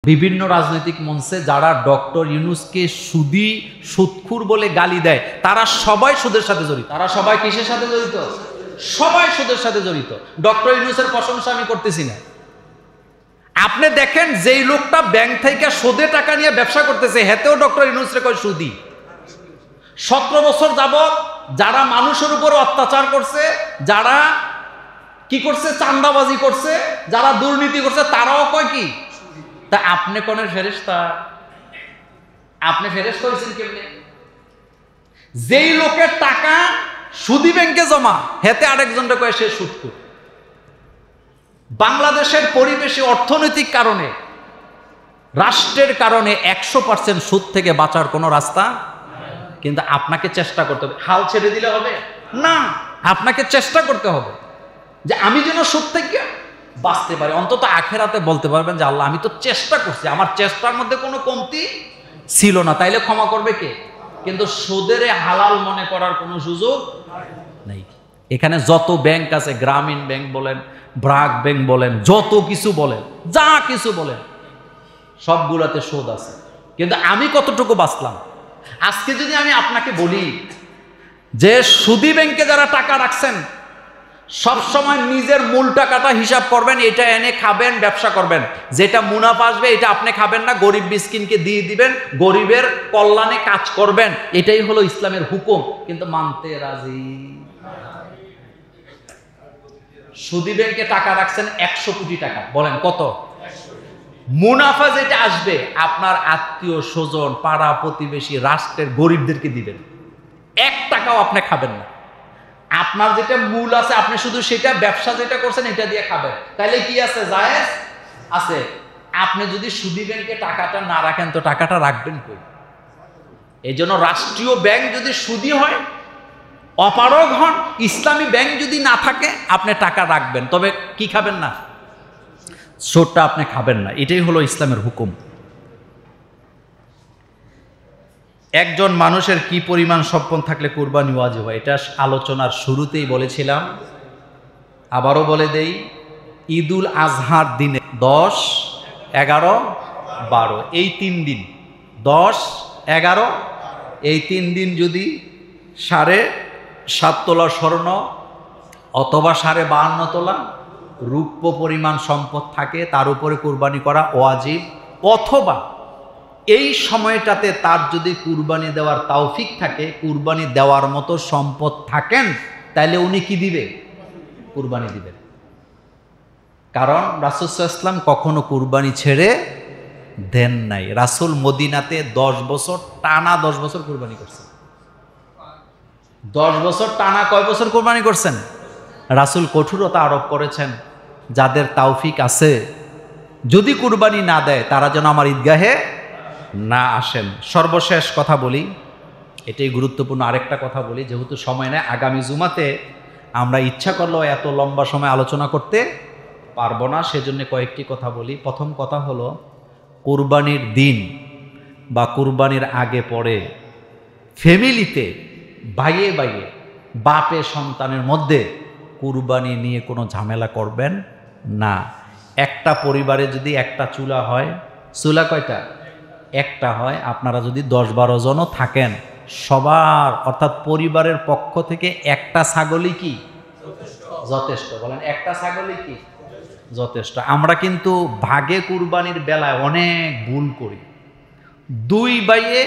বিভিন্ন রাজনৈতিক মঞ্চে যারা ডক্টর ইউনূসকে সুদী সুদখোর বলে গালি দেয় তারা সবাই সুদের সাথে জড়িত। তারা সবাই কিসের সাথে জড়িত? সবাই সুদের সাথে জড়িত। ডক্টর ইউনূসের প্রশংসা আমি করতেছি না। আপনি দেখেন যেই লোকটা ব্যাংক থেকে সুদে টাকা নিয়ে ব্যবসা করতেছে হেতেও ডক্টর ইউনূসরে কয় সুদী। 17 বছর যাবত যারা মানুষের উপর অত্যাচার করছে, যারা কি করছে, চাঁদাবাজি করছে, যারা দুর্নীতি করছে তারাও কয় কি? তা আপনি কোনের ফেরেশতা? আপনি ফেরেশতা হইছেন কেমনে? যেই লোকের টাকা সুদী ব্যাংকে জমা হেতে আরেকজনটা কয় সে সুদখোর। বাংলাদেশের পরিবেশে অর্থনৈতিক কারণে, রাষ্ট্রের কারণে 100% সুদ থেকে বাঁচার কোনো রাস্তা, কিন্তু আপনাকে চেষ্টা করতে হবে। হাল ছেড়ে দিলে হবে না, আপনাকে চেষ্টা করতে হবে যে আমি যেন সুদ থেকে বাঁচতে পারি। অন্তত আখেরাতে বলতে পারবেন যে আল্লাহ আমি তো চেষ্টা করছি, আমার চেষ্টার মধ্যে কোনো কমতি ছিল না। তাইলে ক্ষমা করবে কে? কিন্তু সুদের হালাল মনে করার কোনো সুযোগ নেই। এখানে যত ব্যাংক আছে, গ্রামীণ ব্যাংক বলেন, ব্র্যাক ব্যাংক বলেন, যত কিছু বলেন, যা কিছু বলেন, সবগুলাতে সুদ আছে। কিন্তু আমি কতটুকু বাঁচলাম? আজকে যদি আমি আপনাকে বলি যে সুদী ব্যাংকে যারা টাকা রাখছেন সবসময় নিজের মূল টাকাটা হিসাব করবেন, এটা এনে খাবেন, ব্যবসা করবেন, যেটা মুনাফা আসবে এটা আপনি খাবেন না, গরিব মিসকিনকে দিয়ে দিবেন, গরিবের কল্যাণে কাজ করবেন, এটাই হলো ইসলামের হুকুম। কিন্তু মানতে রাজি। সুদী ব্যাংকে টাকা রাখছেন 100 কোটি টাকা, বলেন কত? মুনাফা যেটা আসবে আপনার আত্মীয় স্বজন, পাড়া প্রতিবেশী, রাষ্ট্রের গরিবদেরকে দিবেন, 1 টাকাও আপনি খাবেন না। আপনার যেটা মূল আছে আপনি শুধু সেটা ব্যবসা যেটা করছেন এটা দিয়ে খাবেন। তাইলে কি আছে? জায়েজ আছে। আপনি যদি সুদী ব্যাংকে টাকাটা না রাখেন তো টাকাটা রাখবেন কই? এই জন্য রাষ্ট্রীয় ব্যাংক যদি সুদী হয়, অপারগ হন, ইসলামী ব্যাংক যদি না থাকে আপনি টাকা রাখবেন, তবে কি খাবেন না? সুদটা আপনি খাবেন না। এটাই হলো ইসলামের হুকুম। একজন মানুষের কি পরিমাণ সম্পদ থাকলে কুরবানি ওয়াজিব হয়, এটা আলোচনার শুরুতেই বলেছিলাম, আবারও বলে দেই। ঈদুল আজহার দিনে 10, 11, 12 এই 3 দিন, 10, 11 এই 3 দিন যদি 7.5 তোলা স্বর্ণ অথবা 52.5 তোলা রূপ্য পরিমাণ সম্পদ থাকে তার উপরে কুরবানি করা ওয়াজিব। অথবা এই সময়টাতে তার যদি কুরবানি দেওয়ার তৌফিক থাকে, কুরবানি দেওয়ার মতো সম্পদ থাকেন, তাহলে উনি কি দিবে? কুরবানি দিবেন। কারণ রাসূল সাল্লাল্লাহু আলাইহি ওয়াসাল্লাম কখনো কুরবানি ছেড়ে দেন নাই। রাসূল মদিনাতে 10 বছর টানা 10 বছর কুরবানি করছেন। 10 বছর টানা কয় বছর কুরবানি করছেন? রাসূল কঠোরতা আরোপ করেছেন, যাদের তৌফিক আছে যদি কুরবানি না দেয় তারা যেন আমার ঈদগাহে না আসেন। সর্বশেষ কথা বলি, এটাই গুরুত্বপূর্ণ আরেকটা কথা বলি, যেহেতু সময় নেই, আগামী জুমাতে আমরা ইচ্ছা করলেও এত লম্বা সময় আলোচনা করতে পারবো না, সেজন্য কয়েকটি কথা বলি। প্রথম কথা হলো, কুরবানির দিন বা কুরবানির আগে পরে ফ্যামিলিতে ভাইয়ে ভাইয়ে, বাপে সন্তানের মধ্যে কুরবানি নিয়ে কোনো ঝামেলা করবেন না। একটা পরিবারে যদি একটা চুলা হয়, চুলা কয়টা? একটা হয়। আপনারা যদি 10-12 জনও থাকেন, সবার অর্থাৎ পরিবারের পক্ষ থেকে একটা ছাগলই কি যথেষ্ট? বলেন, একটা ছাগলই কি যথেষ্ট? আমরা কিন্তু ভাগে কুরবানির বেলায় অনেক ভুল করি। 2 ভাইয়ে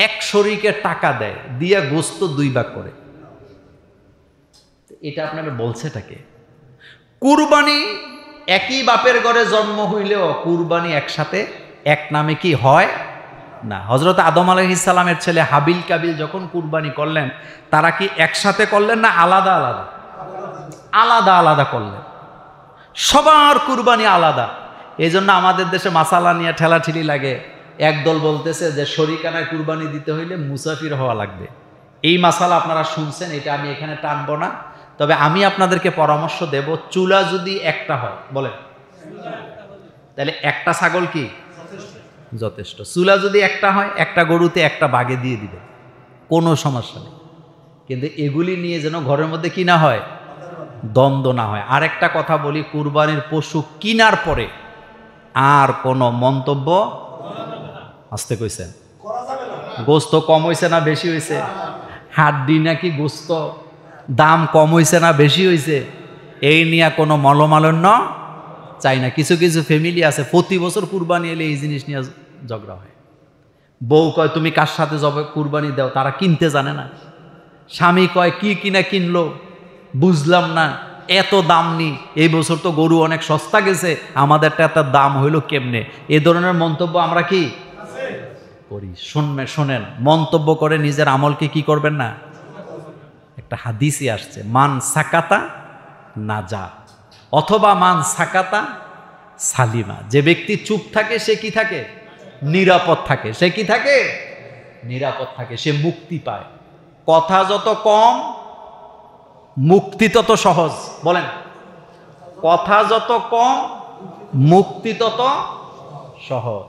1 শরীকে টাকা দেয়, দিয়া গোস্ত 2 ভাগ করে। এটা আপনারা বলছেটাকে? কুরবানি একই বাপের ঘরে জন্ম হইলেও কুরবানি একসাথে এক নামে কি হয় না। হযরত আদম আলাইহিস সালামের ছেলে হাবিল কাবিল যখন কুরবানি করলেন, তারা কি একসাথে করলেন না আলাদা আলাদা? আলাদা আলাদা করলেন। সবার কুরবানি আলাদা। এই জন্য আমাদের দেশে মাসালা নিয়ে ঠেলাঠেলি লাগে। একদল বলতেছে যে শরিকানায় কুরবানি দিতে হইলে মুসাফির হওয়া লাগবে। এই মাসালা আপনারা শুনছেন, এটা আমি এখানে টানবো না। তবে আমি আপনাদেরকে পরামর্শ দেব, চুলা যদি একটা হয়, বলেন, তাহলে একটা ছাগল কি যথেষ্ট? চুলা যদি একটা হয়, একটা গরুতে একটা বাগে দিয়ে দিবে, কোনো সমস্যা নেই। কিন্তু এগুলি নিয়ে যেন ঘরের মধ্যে কি না হয়, দ্বন্দ্ব না হয়। আরেকটা কথা বলি, কুরবানির পশু কিনার পরে আর কোনো মন্তব্য আসতে কইছেন। গোস্ত কম হয়েছে না বেশি হয়েছে? হাড্ডি নাকি গোস্ত দাম কম হয়েছে না বেশি হয়েছে? এই নিয়ে কোনো মলমালন্য চাই না। কিছু কিছু ফ্যামিলি আছে প্রতি বছর কুরবানি এলে এই জিনিস নিয়ে ঝগড়া হয়। বউ কয় তুমি কার সাথে জবে কুরবানি দাও, তারা কিনতে জানে না। স্বামী কয় কি কিনা কিনলো বুঝলাম না, এত দাম নি, এই বছর তো গরু অনেক সস্তা গেছে, আমাদেরটা এত দাম হইল কেমনে? এ ধরনের মন্তব্য আমরা কি করি? শোনেন, মন্তব্য করে নিজের আমলকে কি করবেন না। একটা হাদিসই আসছে, মান সাকাতা নাজা অথবা মান সাকাতা সালিমা। যে ব্যক্তি চুপ থাকে সে কি থাকে? নিরাপদ থাকে। সে কি থাকে? নিরাপদ থাকে, সে মুক্তি পায়। কথা যত কম মুক্তি তত সহজ। বলেন, কথা যত কম মুক্তি তত সহজ।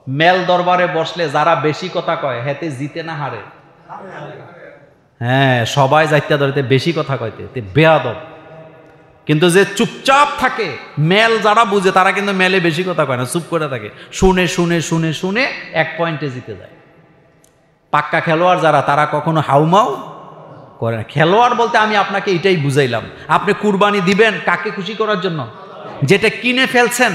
মেল দরবারে বসলে যারা বেশি কথা কয় হেতে জিতে না হারে? হ্যাঁ, সবাই যাইতে ধরতে বেশি কথা কইতে বেয়াদব। কিন্তু যে চুপচাপ থাকে, মেল যারা বুঝে তারা কিন্তু মেলে বেশি কথা কয় না, চুপ করে থাকে, শুনে শুনে শুনে শুনে এক পয়েন্টে জিতে যায়। পাক্কা খেলোয়াড় যারা, তারা কখনো হাউমাউ করে না। খেলোয়াড় বলতে আমি আপনাকে এটাই বুঝাইলাম। আপনি কুরবানি দিবেন কাকে খুশি করার জন্য? যেটা কিনে ফেলছেন,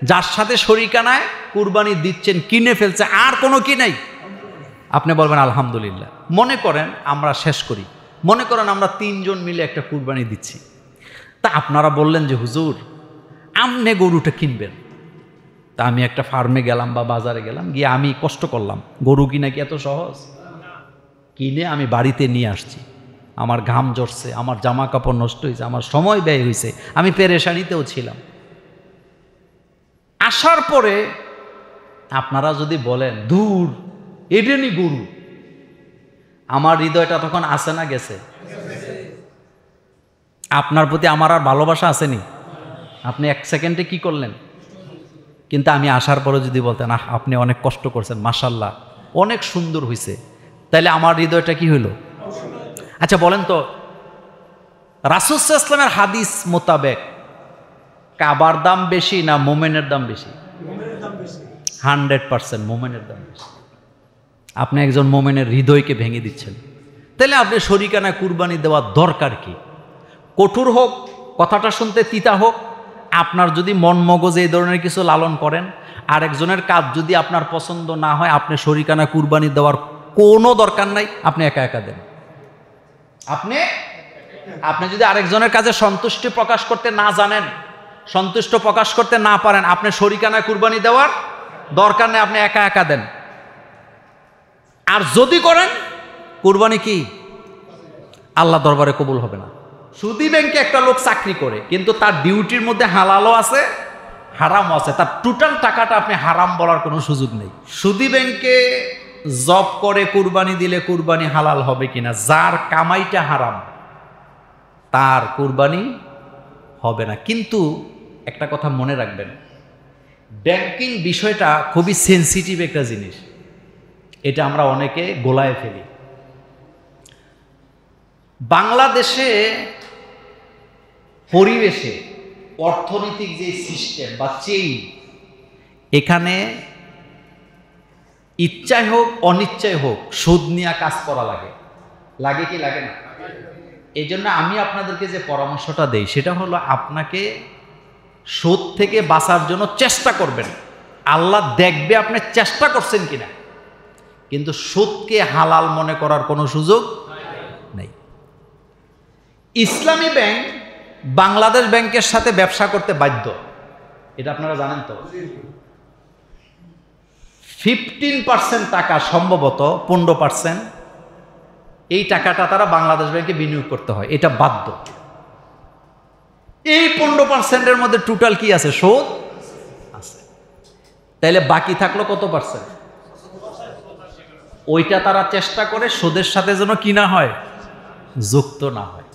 যার সাথে শরিকানায় কুরবানি দিচ্ছেন, কিনে ফেলছে, আর কোনো কি নাই, আপনি বলবেন আলহামদুলিল্লাহ। মনে করেন আমরা শেষ করি, মনে করেন আমরা 3 জন মিলে একটা কুরবানি দিচ্ছি। তা আপনারা বললেন যে হুজুর আমনে গরুটা কিনবেন। তা আমি একটা ফার্মে গেলাম বা বাজারে গেলাম, গিয়ে আমি কষ্ট করলাম, গরু কিনা কি এত সহজ? কিনে আমি বাড়িতে নিয়ে আসছি, আমার ঘাম ঝরছে, আমার জামা কাপড় নষ্ট হয়েছে, আমার সময় ব্যয় হয়েছে, আমি পেরেশানিতেও ছিলাম। আসার পরে আপনারা যদি বলেন দূর এডেনি গরু, আমার হৃদয়টা তখন আসে না গেছে? আপনার প্রতি আমার আর ভালোবাসা আসেনি? আপনি 1 সেকেন্ডে কি করলেন? কিন্তু আমি আসার পরে যদি বলতেন আহ আপনি অনেক কষ্ট করছেন, মাশাল্লাহ অনেক সুন্দর হয়েছে, তাহলে আমার হৃদয়টা কি হইল? আচ্ছা বলেন তো, রাসূল সাল্লাল্লাহু আলাইহি ওয়াসাল্লামের হাদিস মোতাবেক কাবার দাম বেশি না মোমেনের দাম বেশি? 100% মোমেনের দাম বেশি। আপনি একজন মোমেনের হৃদয়কে ভেঙে দিচ্ছেন, তাহলে আপনি শরিকানা কুরবানি দেওয়ার দরকার কি? কঠোর হোক, কথাটা শুনতে তিতা হোক, আপনার যদি মন মগজে এই ধরনের কিছু লালন করেন, আর একজনের কাজ যদি আপনার পছন্দ না হয়, আপনি শরিকানা কুরবানি দেওয়ার কোনো দরকার নাই, আপনি একা একা দেন। আপনি যদি আরেকজনের কাছে সন্তুষ্টি প্রকাশ করতে না জানেন, সন্তুষ্ট প্রকাশ করতে না পারেন, আপনি শরিকানা কুরবানি দেওয়ার দরকার নেই, আপনি একা একা দেন। আর যদি করেন, কুরবানি কি আল্লাহ দরবারে কবুল হবে না। সুদী ব্যাংকে একটা লোক চাকরি করে, কিন্তু তার ডিউটির মধ্যে হালালও আছে হারামও আছে, তার টোটাল টাকাটা আপনি হারাম বলার কোনো সুযোগ নেই। সুদী ব্যাংকে জব করে কুরবানি দিলে কুরবানি হালাল হবে কিনা? যার কামাইটা হারাম তার কুরবানি হবে না। কিন্তু একটা কথা মনে রাখবেন, ব্যাংকিং বিষয়টা খুবই সেনসিটিভ একটা জিনিস, এটা আমরা অনেকে গোলায় ফেলি। বাংলাদেশে পরিবেশে অর্থনৈতিক যে সিস্টেম বা চেইন, এখানে ইচ্ছায় হোক অনিচ্ছায় হোক সুদ নিয়ে কাজ করা লাগে। লাগে কি লাগে না? এই জন্য আমি আপনাদেরকে যে পরামর্শটা দেই সেটা হলো, আপনাকে সুদ থেকে বাঁচার জন্য চেষ্টা করবেন। আল্লাহ দেখবে আপনি চেষ্টা করছেন কিনা, কিন্তু সুদকে হালাল মনে করার কোনো সুযোগ নেই। ইসলামী ব্যাংক বাংলাদেশ ব্যাংকের সাথে ব্যবসা করতে বাধ্য, এটা আপনারা জানেন তো। 15% টাকা, সম্ভবত 15%, এই টাকাটা তারা বাংলাদেশ ব্যাংকে বিনিয়োগ করতে হয়, এটা বাধ্য। এই 15%-এর মধ্যে টোটাল কি আছে? সুদ আছে। তাইলে বাকি থাকলো কত পার্সেন্ট? ওইটা তারা চেষ্টা করে সুদের সাথে যেন কি না হয়, যুক্ত না হয়।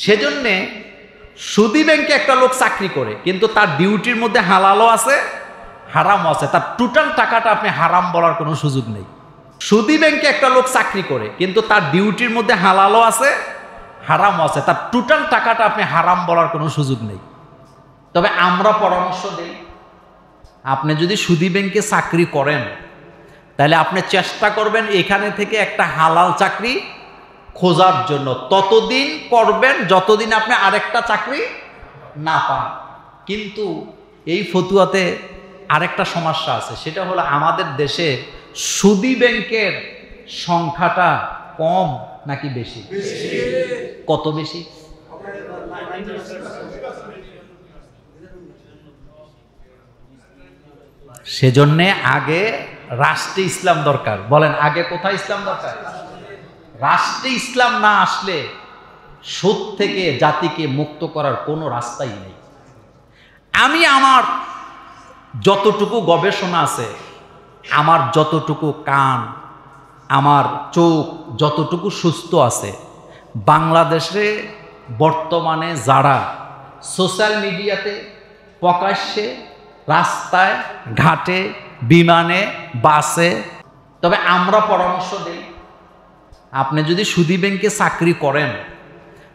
সেজন্যে সুদী ব্যাংকে একটা লোক চাকরি করে, কিন্তু তার ডিউটির মধ্যে হালালও আছে হারামও আছে, তার টোটাল টাকাটা আপনি হারাম বলার কোনো সুযোগ নেই। সুদী ব্যাংকে একটা লোক চাকরি করে, কিন্তু তার ডিউটির মধ্যে হালালও আছে হারামও আছে, তার টোটাল টাকাটা আপনি হারাম বলার কোনো সুযোগ নেই। তবে আমরা পরামর্শ দেই, আপনি যদি সুদী ব্যাংকে চাকরি করেন তাহলে আপনি চেষ্টা করবেন এখানে থেকে একটা হালাল চাকরি খোঁজার জন্য, ততদিন করবেন যতদিন আপনি আরেকটা চাকরি না পান। কিন্তু এই ফতুয়াতে আরেকটা সমস্যা আছে, সেটা হলো আমাদের দেশে সুদী ব্যাংকের সংখ্যাটা কম নাকি বেশি? কত বেশি? সেজন্যে আগে রাষ্ট্রে ইসলাম দরকার। বলেন আগে কোথায় ইসলাম দরকার? রাষ্ট্রে ইসলাম না আসলে সুদ থেকে জাতিকে মুক্ত করার কোনো রাস্তাই নেই। আমি আমার যতটুকু গবেষণা আছে, আমার যতটুকু কান, আমার চোখ যতটুকু সুস্থ আছে, বাংলাদেশে বর্তমানে যারা সোশ্যাল মিডিয়াতে প্রকাশ্যে রাস্তায় ঘাটে বিমানে বাসে, তবে আমরা পরামর্শ দেই আপনি যদি সুদী ব্যাংকে চাকরি করেন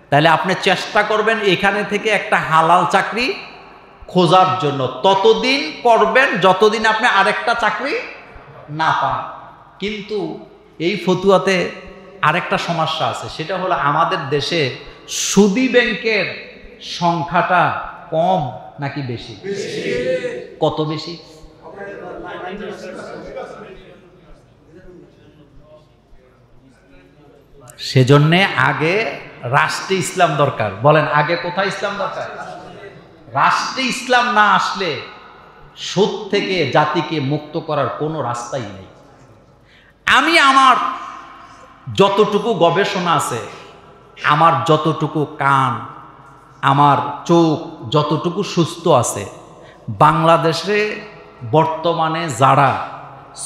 তাহলে আপনি চেষ্টা করবেন এখানে থেকে একটা হালাল চাকরি খোঁজার জন্য, ততদিন করবেন যতদিন আপনি আরেকটা চাকরি না পান। কিন্তু এই ফতুয়াতে আরেকটা সমস্যা আছে, সেটা হলো আমাদের দেশে সুদী ব্যাংকের সংখ্যাটা কম নাকি বেশি? কত বেশি? সেজন্যে আগে রাষ্ট্রে ইসলাম দরকার। বলেন আগে কোথায় ইসলাম দরকার? রাষ্ট্রে ইসলাম না আসলে সুদ থেকে জাতিকে মুক্ত করার কোনো রাস্তাই নেই। আমি আমার যতটুকু গবেষণা আছে, আমার যতটুকু কান, আমার চোখ যতটুকু সুস্থ আছে, বাংলাদেশে বর্তমানে যারা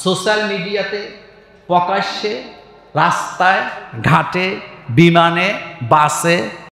সোশ্যাল মিডিয়াতে প্রকাশ্যে রাস্তায় ঘাটে বিমানে বাসে